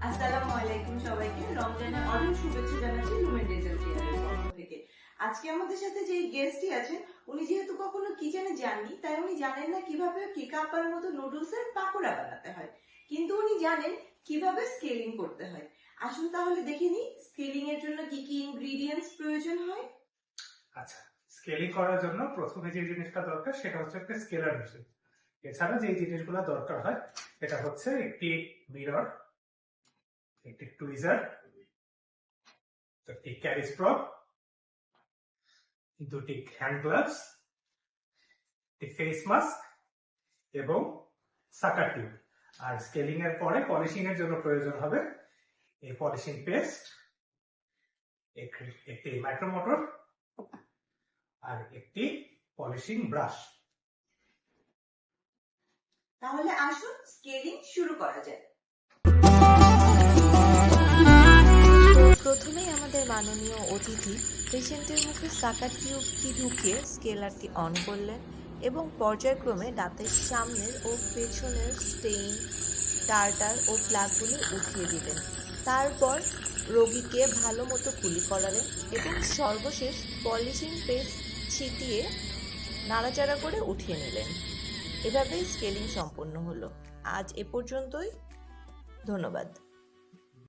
আসসালামু আলাইকুম সবাইকে। রমজানের অনেক শুভেচ্ছা জানাচ্ছি লুমেন ডেন্টাল কেয়ারের পক্ষ থেকে। আজকে আমাদের সাথে যে গেস্টটি আছেন, উনি যেহেতু কখনো কিচেনে যাননি, তাই উনি জানেন না কিভাবে কেক আপার মতো নুডলসের পাকোড়া বানাতে হয়, কিন্তু উনি জানেন কিভাবে স্কেলিং করতে হয়। আসুন তাহলে দেখে নিই স্কেলিং এর জন্য কি কি ইনগ্রেডিয়েন্টস প্রয়োজন হয়। আচ্ছা, স্কেলিং করার জন্য প্রথমে যে জিনিসটা দরকার সেটা হচ্ছে একটা স্কেলার মেশিন। এছাড়া যে জিনিসগুলো দরকার হয় এটা হচ্ছে একটি মিরর, একটি টুইজার, একটি ক্যারি স্ট্র, দুটি হ্যান্ড গ্লাভস, একটি ফেস মাস্ক এবং সাকার টিউব। আর স্কেলিং এর পরে পলিশিং এর জন্য প্রয়োজন হবে এই পলিশিং পেস্ট, একটি মাইক্রোমোটর আর একটি পলিশিং ব্রাশ। তাহলে আসুন স্কেলিং শুরু করা যায়। প্রথমেই আমাদের মাননীয় অতিথি পেশেন্টের মুখে সাকার টিউবটি ঢুকিয়ে স্কেলারটি অন করলেন এবং পর্যায়ক্রমে দাঁতের সামনের ও পেছনের স্টেইন, টার্টার ও প্লাগগুলি উঠিয়ে দিলেন। তারপর রোগীকে ভালো মতো কুলি করালেন এবং সর্বশেষ পলিশিং পেস্ট ছিটিয়ে নাড়াচাড়া করে উঠিয়ে নিলেন। এভাবেই স্কেলিং সম্পন্ন হলো। আজ এ পর্যন্তই। ধন্যবাদ।